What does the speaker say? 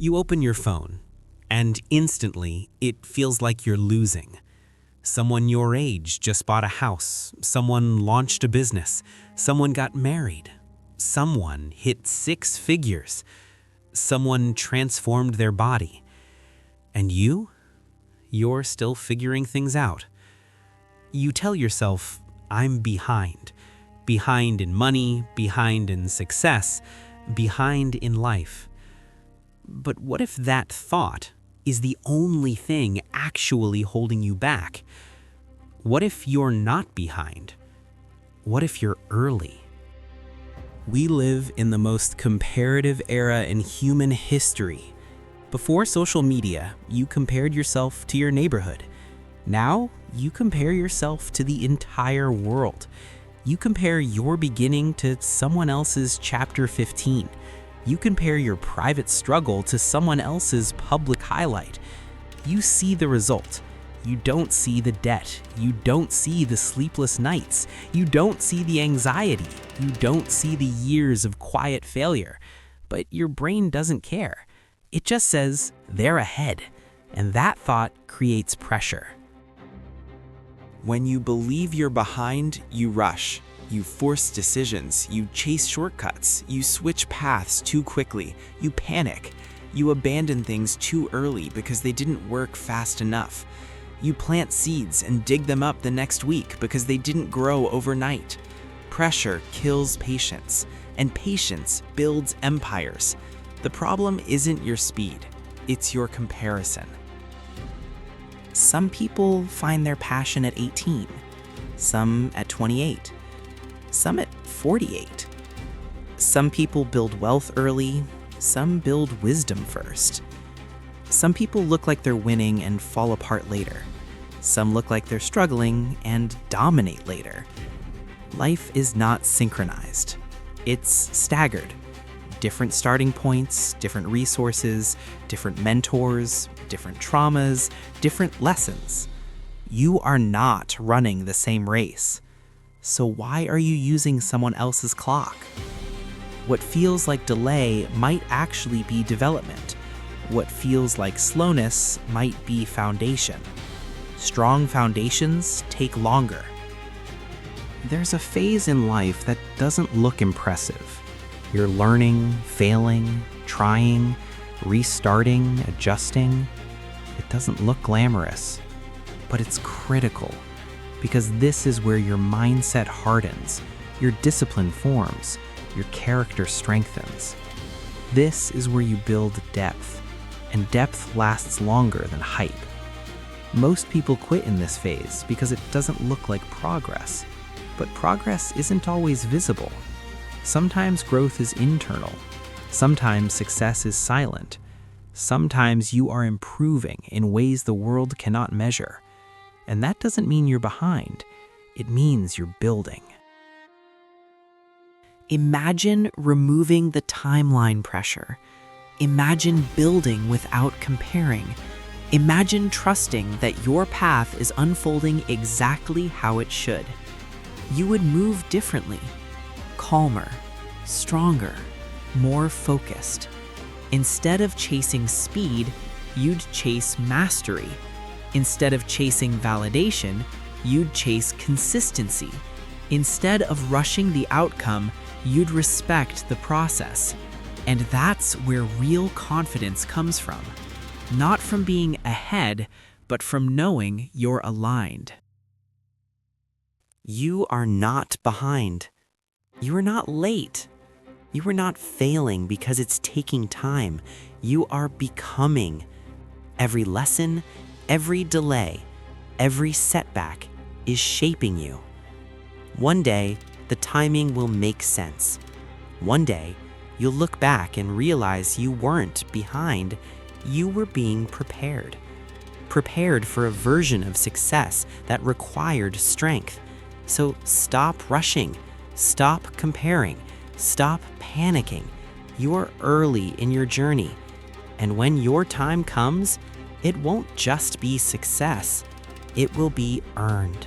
You open your phone, and instantly it feels like you're losing. Someone your age just bought a house, someone launched a business, someone got married, someone hit 6 figures, someone transformed their body. And you're still figuring things out. You tell yourself, I'm behind. Behind in money, behind in success, behind in life. But what if that thought is the only thing actually holding you back? What if you're not behind? What if you're early? We live in the most comparative era in human history. Before social media, you compared yourself to your neighborhood. Now, you compare yourself to the entire world. You compare your beginning to someone else's chapter 15. You compare your private struggle to someone else's public highlight. You see the result. You don't see the debt. You don't see the sleepless nights. You don't see the anxiety. You don't see the years of quiet failure. But your brain doesn't care. It just says they're ahead. And that thought creates pressure. When you believe you're behind, you rush. You force decisions, you chase shortcuts, you switch paths too quickly, you panic, you abandon things too early because they didn't work fast enough. You plant seeds and dig them up the next week because they didn't grow overnight. Pressure kills patience, and patience builds empires. The problem isn't your speed, it's your comparison. Some people find their passion at 18, some at 28. Some at 48. Some people build wealth early, some build wisdom first. Some people look like they're winning and fall apart later. Some look like they're struggling and dominate later. Life is not synchronized. It's staggered. Different starting points, different resources, different mentors, different traumas, different lessons. You are not running the same race. So why are you using someone else's clock? What feels like delay might actually be development. What feels like slowness might be foundation. Strong foundations take longer. There's a phase in life that doesn't look impressive. You're learning, failing, trying, restarting, adjusting. It doesn't look glamorous, but it's critical. Because this is where your mindset hardens, your discipline forms, your character strengthens. This is where you build depth, and depth lasts longer than hype. Most people quit in this phase because it doesn't look like progress, but progress isn't always visible. Sometimes growth is internal, sometimes success is silent, sometimes you are improving in ways the world cannot measure. And that doesn't mean you're behind. It means you're building. Imagine removing the timeline pressure. Imagine building without comparing. Imagine trusting that your path is unfolding exactly how it should. You would move differently, calmer, stronger, more focused. Instead of chasing speed, you'd chase mastery. Instead of chasing validation, you'd chase consistency. Instead of rushing the outcome, you'd respect the process. And that's where real confidence comes from. Not from being ahead, but from knowing you're aligned. You are not behind. You are not late. You are not failing because it's taking time. You are becoming. Every lesson, every delay, every setback is shaping you. One day, the timing will make sense. One day, you'll look back and realize you weren't behind, you were being prepared. Prepared for a version of success that required strength. So stop rushing, stop comparing, stop panicking. You're early in your journey. And when your time comes, it won't just be success, it will be earned.